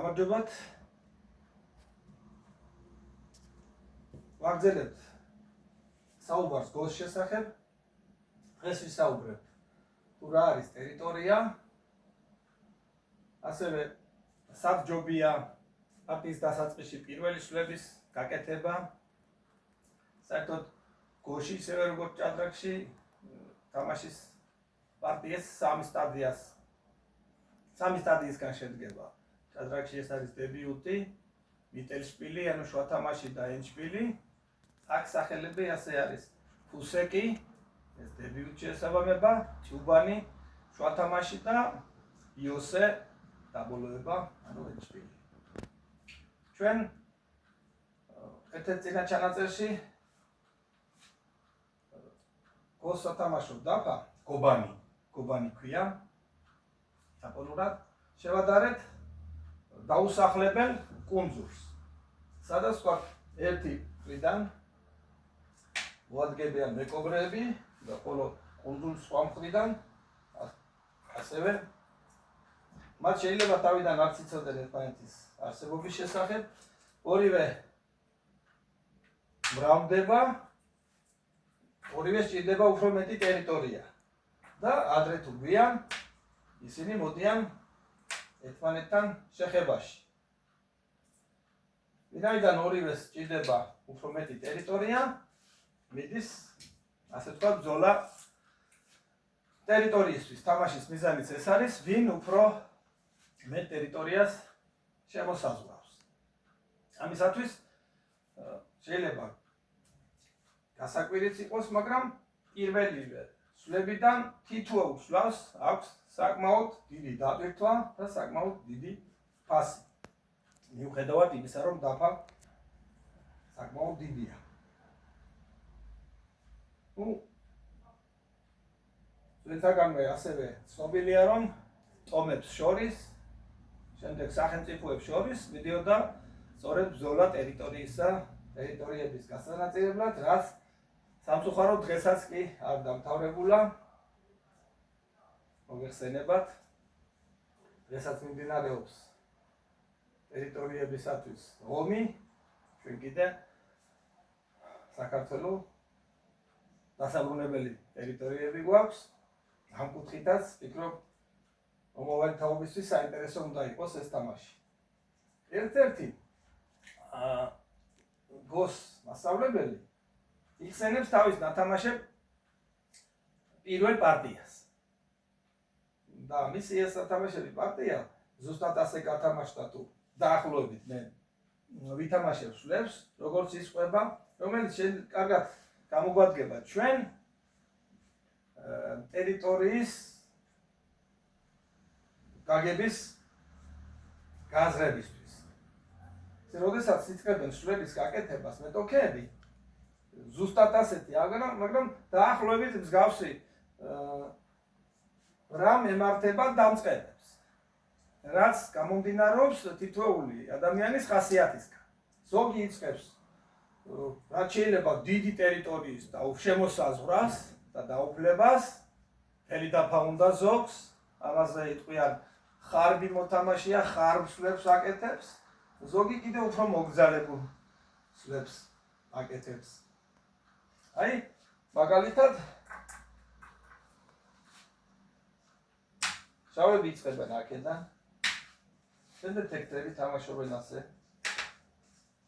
გამარჯობათ. ვაგრძელებთ საუბარს გოს შესახებ. დღეს ვისაუბრებთ თუ რა არის ტერიტორია, ასევე სად ჯობია პარტიის დასაწყისში პირველი სვლების გაკეთება. საერთოდ გოში ისევე როგორც ჭადრაკში თამაშის პარტიას სამი სტადიისგან შედგება. ჭადრაკში ეს არის დებიუტი, მიტელშპილი, ანუ შუა თამაში და ენდშპილი. აქ სახელები ასე არის: ფუსეკი, ეს დებიუტი ესაბამება, ჭუბანი, შუა თამაში და იოსე დაბოლოება, ანუ ენდშპილი. ჩვენ ერთ-ერთ წინა ჩანაწერში გოს სათამაშო დაფა გობანი ქვია. საპონურად შევადარეთ დაუსახლებელ კუნძულს, სადაც ვთქვათ ერთი მხრიდან მოადგებიან მეკობრეები და ხოლო კუნძულის სხვა მხრიდან ასევე მათ შეიძლება თავიდან არც იცოდნენ ერთმანეთის არსებობის შესახებ. ორივე მრავლდება, ორივე სჭირდება უფრო მეტი ტერიტორია და ადრე თუ გვიან ისინი მოდიან ერთმანეთთან შეხებაში. ვინაიდან ორივეს სჭირდება უფრო მეტი ტერიტორია, მიდის ასე ვთქვათ ბრძოლა ტერიტორიისთვის. თამაშის მიზანიც ეს არის, ვინ უფრო მეტ ტერიტორიას შემოსაზღვრავს. ამისათვის შეიძლება გასაკვირიც იყოს, მაგრამ პირველივე სვლებიდან თითოეულ სვლას აქვს საკმაოდ დიდი დატვირთვა და საკმაოდ დიდი ფასი. მიუხედავად იმისა, რომ დაფა საკმაოდ დიდია. ზოგადად ასევე ცნობილია, რომ ტომებს შორის, შემდეგ სახელმწიფოებს შორის მიდიოდა სწორედ ბრძოლა ტერიტორიების გასანაწილებლად, რაც სამწუხაროდ დღესაც კი არ დამთავრებულა. მოგეხსენებათ, დღესაც მიმდინარეობს ტერიტორიებისათვის ომი. ჩვენ კიდე საქართველოს დასაბრუნებელი ტერიტორიები გვაქვს. ამ კუთხითაც ვფიქრობ, მომავალი თაობისთვის საინტერესო უნდა იყოს ეს თამაში. ერთ-ერთი გოს მასწავლებელი იხსენებს თავის ნათამაშებ პირველ პარტიას. და მისი ეს ნათამაშები პარტია ზუსტად ასე გათამაშდა თუ დაახლოებით მე ვითამაშებ სვლებს, როგორც ის ყვება, რომელიც კარგად გამოგვადგება ჩვენ ტერიტორიის გაგების გაზრებისთვის. როდესაც იწყებენ სვლების გაკეთებას მეტოქეები, ზუსტად ასეთი, მაგრამ დაახლოებით მსგავსი რამ ემართება დამწყებებს, რაც გამომდინარეობს თითოეული ადამიანის ხასიათისგან. ზოგი იწყებს რაც შეიძლება დიდი ტერიტორიის შემოსაზღვრას და დაუფლებას, მთელი დაფა უნდა ზოგს, ამაზე იტყვიან ხარბი მოთამაშეა, ხარბ სვლებს აკეთებს, ზოგი კიდე უფრო მოგზალებულ სვლებს აკეთებს. აი, მაგალითად შავები იწყებენ აქედან, შემდეგ თეთრები თამაშობენ ასე.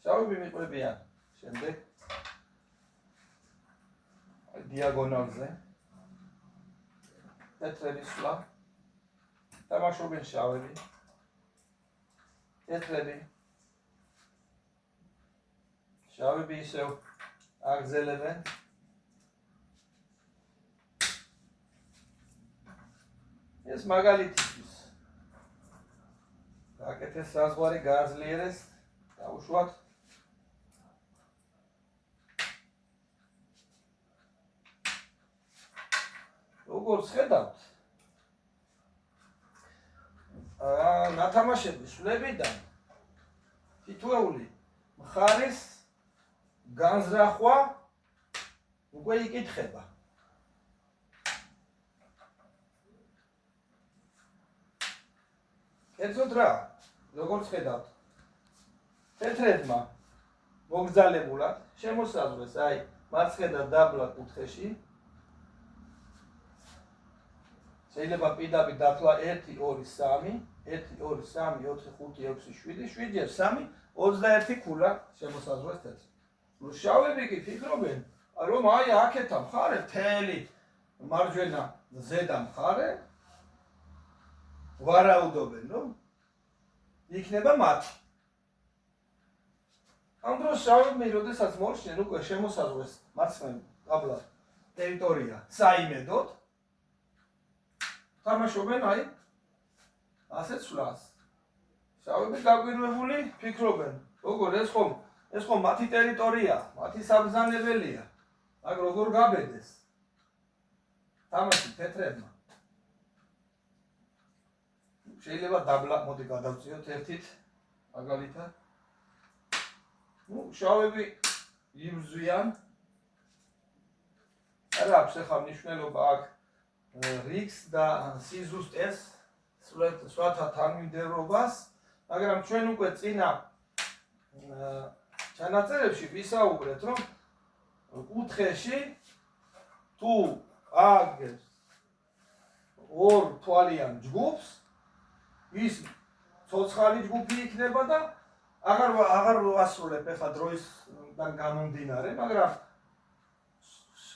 შავები მიყვებიან შემდეგ დიაგონალზე. თეთრები სვლა, თამაშობენ შავები, თეთრები, შავები ისევ აგრძელებენ. ეს მაგალითისთვის გაკეთეს საზღვარი, გააძლიერეს, დაუშვათ. როგორც ხედავთ, ნათამაშების სვლებიდან თითოეული მხარის განზრახვა უკვე იკითხება. კერძოდ რა? როგორც ხედავთ, თეთრებმა მოგზალებულად შემოსაზღვრეს აი მარცხენა დაბლა კუთხეში. შეიძლება პირდაპირ დათვლა 1 2 3 1 2 3 4 5 6 7 7 3 21 ქულა შემოსაზღვრეს თეთრ. შავები კი ფიქრობენ, რომ აი აქეთა მხარე მთელი მარჯვენა ზედა მხარე ვარაუდობენ, რომ იქნება მათი. ამ დროს შავები, როდესაც მოშნენ უკვე შემოსაზღვრეს მარცხენა დაბლა ტერიტორია საიმედოდ, თამაშობენ აი ასეთ სვლას. შავები გაგვირვებული ფიქრობენ, როგორ ეს ხომ მათი ტერიტორია, მათი საბრძანებელია. აქ როგორ გაბედეს? თამაში თეთრებმა. შეიძლება დაბლა მოდი გადავწიოთ ერთით მაგალითად. შავები იბრძვიან. არა აქვს ახლა მნიშვნელობა აქ რიგს და სიზუსტეს სვათა თანმიმდევრობას, მაგრამ ჩვენ უკვე წინა ჩანაწერებში ვისაუბრეთ, რომ კუთხეში თუ აგებს ორ თვალიან ჯგუფს, ის ცოცხალი ჯგუფი იქნება და აღარ ვასრულებ ახლა დროისგან გამომდინარე, მაგრამ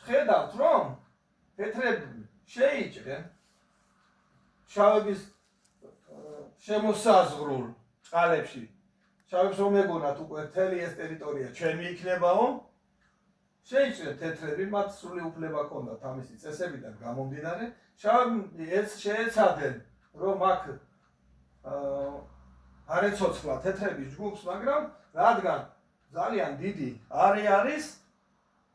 ხედავთ, რომ თეთრები შეიჭრენ შავების შემოსაზღვრულ წყალებში. შავებს რომ ეგონათ უკვე მთელი ეს ტერიტორია ჩემი იქნებაო, შეიჭრენ თეთრები, მათ სრული უფლება ჰქონდათ ამისი წესებიდან გამომდინარე. შავები ეს შეეცადნენ, რომ აქ არ ეცოცხლა თეთრების ჯგუფს, მაგრამ რადგან ძალიან დიდი არე არის,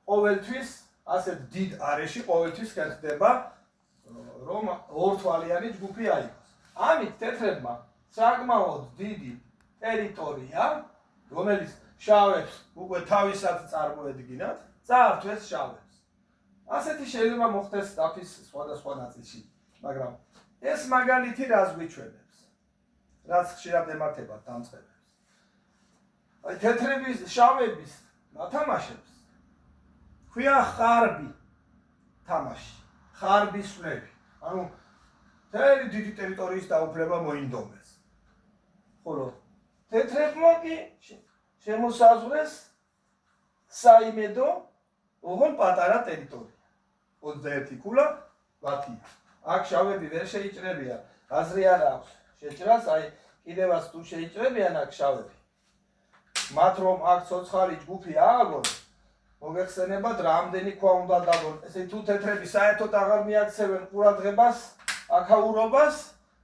ყოველთვის ასეთ დიდ არეში ყოველთვის ხერხდება, რომ ორთვალიანი ჯგუფი აიღოს. ამით თეთრებმა საკმაოდ დიდი ტერიტორია, რომელიც შავებს უკვე თავისად წარმოედგინათ, წაართვეს შავებს. ასეთი შეიძლება მოხდეს სტაფის სხვადასხვა ნაწილში, მაგრამ ეს მაგალითი რას გვიჩვენებს? რაც ხშირად ემართება დამწყებებს. აი თეთრების შავების ნათამაშებს ქვია ხარბი თამაში, ხარბის სვლები. ანუ მთელი დიდი ტერიტორიის დაუფლება მოინდომეს. ხოლო თეთრებმა კი შემოსაზღვრეს საიმედო, ოღონდ პატარა ტერიტორია. 21 ქულა ვათია. აქ შავები ვერ შეიჭრებიან, აზრი არ აქვს შეჭრას, აი კიდევაც თუ შეიჭრებიან აქ შავები. მათ რომ აქ ცოცხალი ჯგუფი ააგონ, მოგეხსენებათ რამდენი ქვა უნდა დაგონ. ესე თუ თეთრები საერთოდ აღარ მიაქცევენ ყურადღებას, აქაურობას,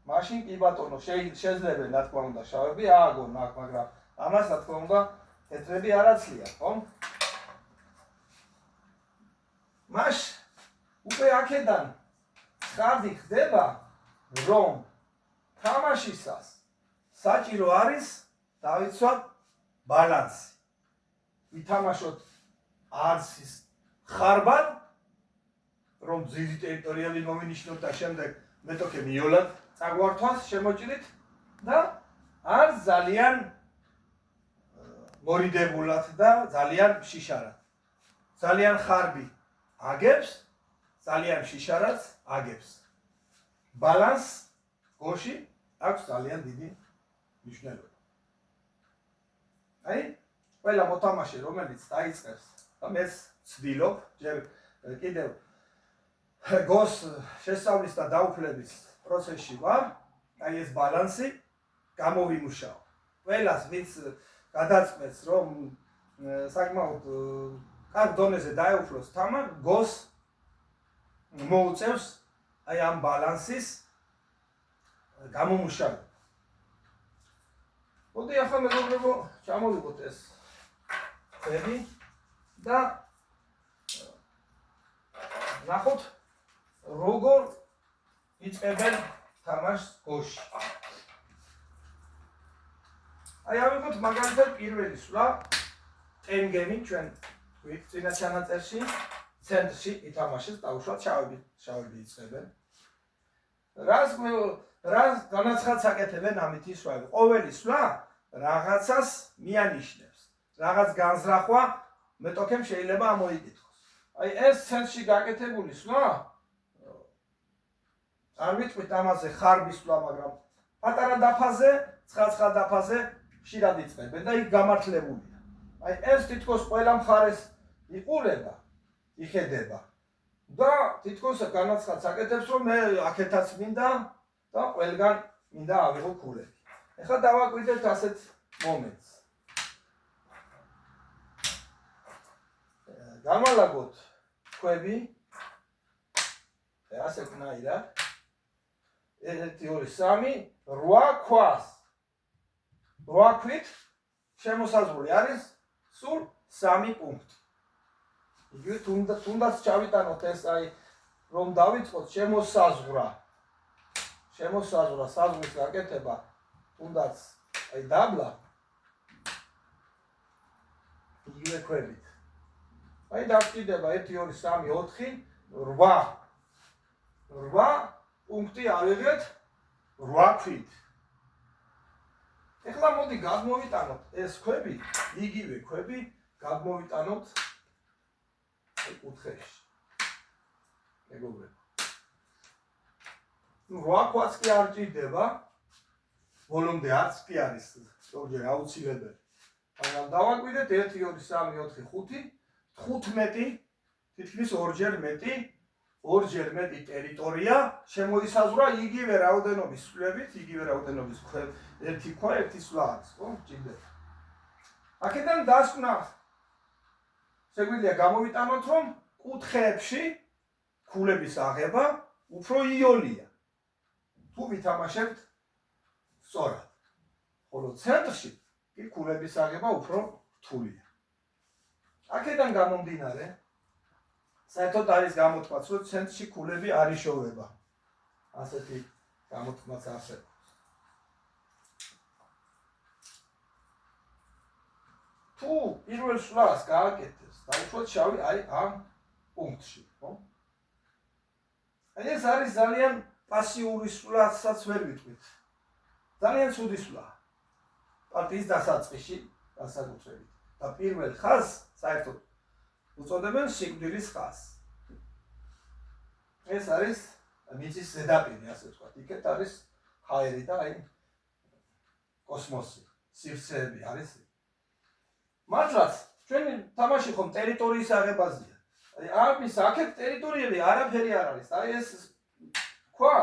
მაშინ კი ბატონო შეძლებენ რა თქმა უნდა შავები ააგონ აქ, მაგრამ ამას რა თქმა უნდა თეთრები არ აცლიან, ხო? მას უკვე აქედან ხარდი ხდება, რომ თამაშისას საჭირო არის დავიცვათ ბალანსი. ვითამაშოთ არცის ხარბად, რომ ძირი ტერიტორიები მოვინიშნოთ და შემდეგ მეტოქე მიოლად წაგვართვას შემოჭრით და არ ძალიან მორიდებულად და ძალიან შიშარად. ძალიან ხარბი აგებს, ძალიან შიშარად აგებს. ბალანს გოში აქვს ძალიან დიდი მნიშვნელობა. აი, ყველა მოთამაშე რომელიც დაიწყებს და მეც ვცდილობ, ჯერ კიდევ გოს შესწავლის და დაუფლების პროცესში ვარ, აი ეს ბალანსი გამოვიმუშაო. ყველას ვინც გადაწყვეტს, რომ საკმაოდ კარგ დონეზე დაეუფლოს თამა, გოს მოუწევს აი ამ ბალანსის გამომუშავება. მოდი ახლა მეგობრებო, ჩამოვიღოთ ეს წები და ნახოთ როგორ იწყებენ თამაშს გოში. აი ავიღოთ მაგალითად პირველი სვლა ტენგენი ჩვენ წინა ჩანაწერში ცენტრში ითამაშეს, დაუშვათ შავები იწყებენ. რას რა განაცხადს აკეთებენ ამითი სვავები. ყოველი სვლა რაღაცას მიანიშნებს. რაღაც განზრახვა მეტოქემ შეიძლება ამოიკითხოს. აი ეს ცენტრში გაკეთებული სვლა არ ვიტყვით ამაზე ხარბის სვლა, მაგრამ პატარა დაფაზე, ცხა დაფაზე ხშირად იწყებენ და იქ გამართლებულია. აი ეს თითქოს ყველა მხარეს იყურება, იხედება და თითქოს განაცხადს აკეთებს, რომ მე აქეთაც მინდა და ყველგან მინდა ავიღო ქულები. ეხლა დავაკვირდეთ ასეთ მომენტს. გამალაგოთ ქვები ასე ვქნაირად 1 2 3 8 ქვას 8 ქვით შემოსაზღვრული არის სულ 3 პუნქტი. იგივე თუნდაც ჩავიტანოთ ეს აი რომ დავიწყოთ შემოსაზღვრა საზღვრის გაკეთება თუნდაც აი დაბლა იგივე ქვებით. აი დაგჭირდება 1 2 3 4 8 პუნქტი ავიღეთ 8 ქვით. ეხლა მოდი გადმოვიტანოთ ეს ქვები, იგივე ქვები გადმოვიტანოთ კუთხეში. მეგობრებო. 8 ქვაც კი არ ჭირდება, ბოლომდე არც კი არის ზოგჯერ აუცილებელი. მაგრამ დავაკვირდეთ 1 2 3 4 5 15 თითქმის ორჯერ მეტი ტერიტორია შემოისაზღვრა იგივე რაოდენობის სვლებით, იგივე რაოდენობის ქვები, ერთი ქვა, ერთი სვლა არის, ხო? ჭირდება. აქედან დასკვნა შეგვიძლია გამოვიტანოთ, რომ კუთხეებში ქულების აღება უფრო იოლია. თუ ვითამაშებთ სწორად. ხოლო ცენტრში კი ქულების აღება უფრო რთულია. აქედან გამომდინარე, საერთოდ არის გამოთქვაც, რომ ცენტრში ქულები არ იშოვება. ასეთი გამოთქმაც არსებობს. თუ პირველ სვლას გააკეთებს, დავუშვათ შავი აი ამ პუნქტში, ხო? აი ეს არის ძალიან პასიური სვლასაც ვერ ვიტყვით. ძალიან ცუდი სვლა. პარტიის დასაწყისში განსაკუთრებით. და პირველ ხაზს საერთოდ უწოდებენ სიკვდილის ხაზს. ეს არის მიწის ზედაპირი, ასე ვთქვათ. იქეთ არის ჰაერი და აი კოსმოსი, სივრცეები არის. მართლაც ჩვენი თამაში ხომ ტერიტორიის აღებაზეა. აი ამის აქეთ ტერიტორიები არაფერი არ არის. აი ეს ქვა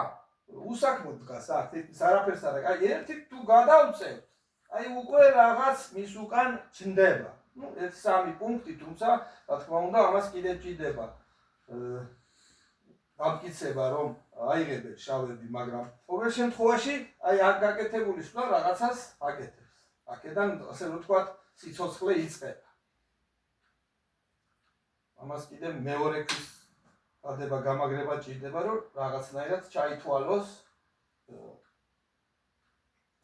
უსაქმოდ დგას აქ, არაფერს არ აქვს. აი ერთი თუ გადავწევ, აი უკვე რაღაც მის უკან ჩნდება. ну ეს 3 პუნქტი, თუმცა რა თქმა უნდა ამას კიდე ჭირდება გამკიცება რომ აიღებენ შავები, მაგრამ ყოველ შემთხვევაში აი აქ გაკეთებული სვლა რაღაცას აკეთებს. აქედან ასე ვთქვათ სიცოცხლე იწყება. ამას კიდე მეორე ქვის დადება გამაგრება ჭირდება, რომ რაღაცნაირად ჩაითვალოს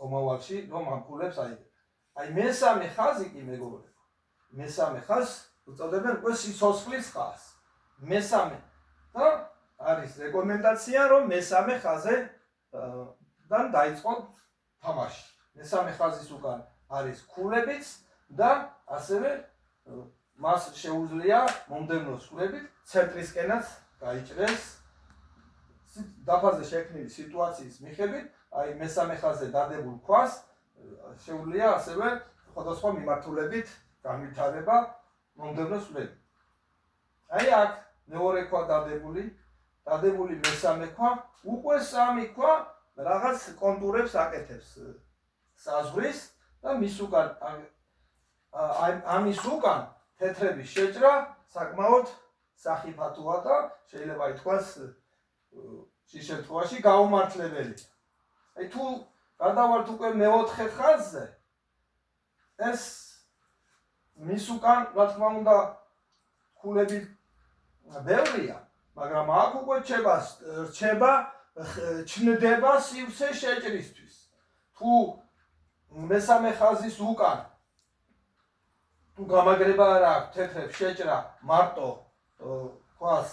მომავალში, რომ ამ ქულებს აიღებენ. აი მესამე ხაზი კი მეგობრებო, მესამე ხაზს უწოდებენ უკვე სიცოცხლის ხაზს. მესამე და არის რეკომენდაცია, რომ მესამე ხაზედან დაიწყო თამაში. მესამე ხაზის უკან არის ქულებიც და ასევე მას შეუძლია მომდევნო სვლებით ცენტრისკენაც გაიჭრეს დაფაზე შექმნილი სიტუაციის მიხედვით, აი მესამე ხაზზე დადებულ ქვას შეუძლია ასევე სხვადასხვა მიმართულებით განვითარება მომდევნო სვლებით. აი აქ მეორე ქვა დადებული მესამე ქვა, უკვე 3 ქვა რაღაც კონტურებს აკეთებს საზღვრის და მის უკან ამის უკან თეთრების შეჭრა საკმაოდ სახიფათოა და შეიძლება ითქვას შის შემთხვევაში გაუმართლებელია. აი თუ გადავართ უკვე მეოთხე ხაზზე, ეს მის უკან რა თქმა უნდა ქულები ბევრია, მაგრამ აქ უკვე ჩნდება სივრცე შეჭრისთვის. თუ მესამე ხაზის უკან თუ გამაგრება არ აქვს, თეთრებს შეჭრა მარტო ქვას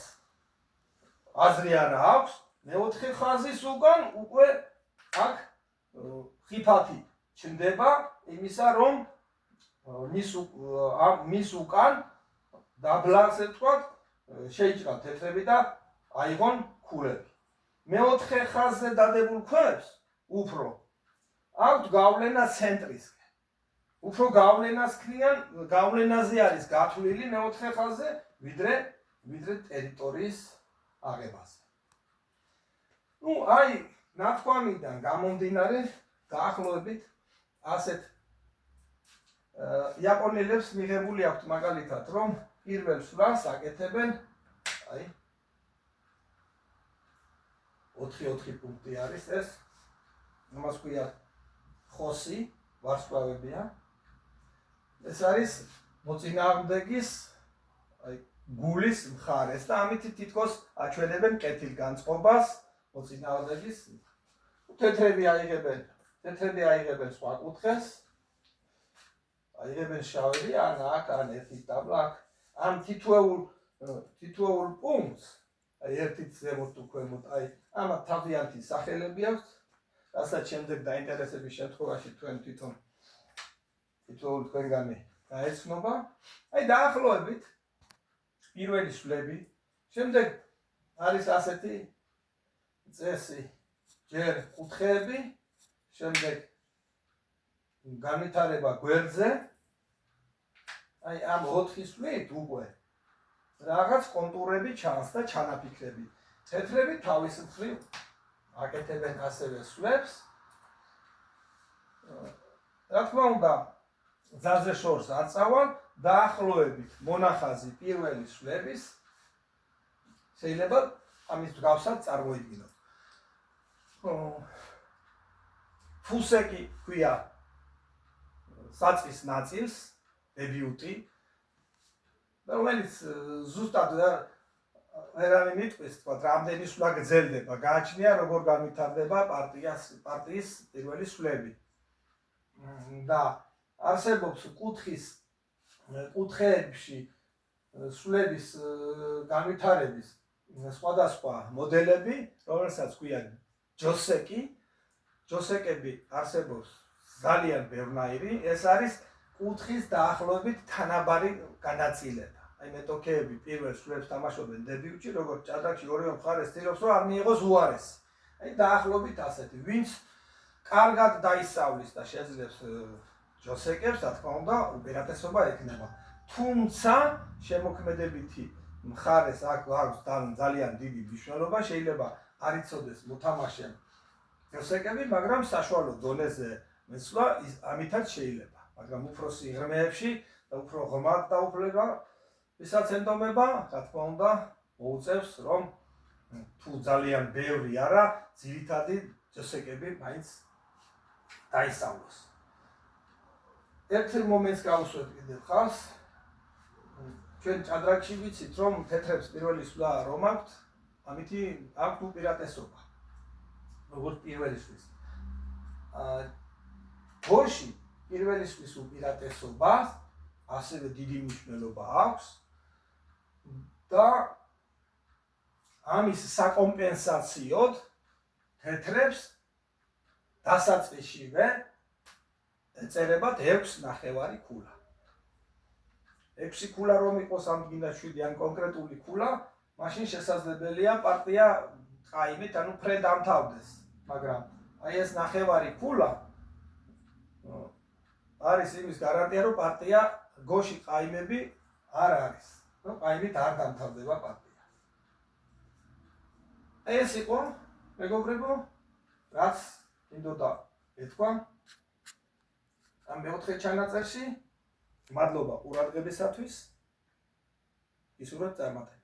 აზრი არ აქვს, მეოთხე ხაზის უკან უკვე აქ ხიფათი ჩნდება იმისა, რომ მის უკან დაბლაზე ვთქვათ, შეიჭრა თეთრები და აიღონ ქულები. მეოთხე ხაზზე დადებულ ქვებს უფრო აქვთ გავლენა ცენტრისკენ. უფრო გავლენას ქმნიან, გავლენაზე არის გათვლილი მეოთხე ხაზზე, ვიდრე ტერიტორიის აღებაზე. აი, ნათქვამიდან გამომდინარე, დაახლოებით ასეთ იაპონელებს მიღებული აქვთ მაგალითად, რომ პირველ სვლას აკეთებენ, აი 4 პუნქტი არის ეს. ამას ქვია ხოსი, ვარსკვლავებია. ეს არის მოწინააღმდეგის აი გულის მხარეს და ამით თითქოს აჩვენებენ კეთილგანწყობას მოწინააღმდეგის. თეთრები აიღებენ სხვა კუთხეს. აიღებენ შავები, აქ ერთი დაბლა, ამ თითოეულ პუნქტს, აი ერთით ზემოთ თუ ქვემოთ, აი ამათ თავიანთი სახელები აქვს, რასაც შემდეგ დაინტერესების შემთხვევაში თქვენ თვითონ თქვენგანი გაეცნობა. აი დაახლოებით პირველი სვლები, შემდეგ არის ასეთი წესი, ჯერ კუთხეები, შემდეგ განვითარება გვერდზე. აი ამ 4 სვლით უკვე რაღაც კონტურები ჩანს და ჩანაფიქრები. თეთრები თავის მხრივ აკეთებენ ასევე სვლებს. რა თქმა უნდა, ძალზე შორს არ წავალ, დაახლოებით მონახაზი პირველი სვლების შეიძლება ამის მსგავსად წარმოიდგინოთ. ფუსეკი ქვია საწყის ნაწილს, დებიუტი, რომელიც ზუსტად ვერავინ იტყვის, თქვათ, რამდენი სვლა გრძელდება, გააჩნია როგორ განვითარდება პარტიის პირველი სვლები. და არსებობს კუთხეებში სვლების განვითარების სხვადასხვა მოდელები, რომელსაც ქვია ჯოსეკი. ჯოსეკები არსებობს ძალიან ბევრნაირი, ეს არის კუთხის დაახლოებით თანაბარი განაწილება. აი მეტოქეები პირველ სვლებს თამაშობენ დებიუტში, როგორც ჭადრაკში ორივე მხარეს ცდილობს, რომ არ მიიღოს უარესი. აი დაახლოებით ასეთი, ვინც კარგად დაისწავლის და შეძლებს ჯოსეკებს, რა თქმა უნდა, უპირატესობა ექნება. თუმცა შემოქმედებითი მხარეს აქვს ძალიან დიდი მნიშვნელობა, შეიძლება არ იცოდეს მოთამაშემ ჯოსეკები, მაგრამ საშუალო დონეზე მეცვლა ამითაც შეიძლება. მაგრამ უფროსი ღრმეებში და უფრო ღრმად დაუფლება მისაცემდომება, რა თქმა უნდა, მოუწევს, რომ თუ ძალიან ბევრი არა, ძირითადი ჯოსეკები მაინც დაისწავლოს. ერთ მომენტს გავუსვეთ კიდევ ხალხს. ჩვენ ჭადრაკში ვიცით, რომ თეთრებს პირველი სვლა რომ აქვთ, ამითი აქვთ უპირატესობა. როგორც პირველი სვლის. გოში პირველი სვლის უპირატესობა ასევე დიდი მნიშვნელობა აქვს და ამის საკომპენსაციოდ თეთრებს დასაწყისშივე ეწერებათ 6.5 ქულა. 6 ქულა რომ იყოს ამ დგინდა 7 ან კონკრეტული ქულა, მაშინ შესაძლებელია პარტია ყაიმით, ანუ ფრედ ამთავრდეს. მაგრამ აი ეს 9.5 ქულა არის იმის გარანტია, რომ პარტია გოში ყაიმები არ არის. რომ ყაიმით არ დამთავრდება პარტია. ეს იყო, მეგობრებო, რაც მინდოდა ეთქვა ამ მეოთხე ჩანაწერში. მადლობა ყურადღებისათვის. ისურვებთ წარმატებას.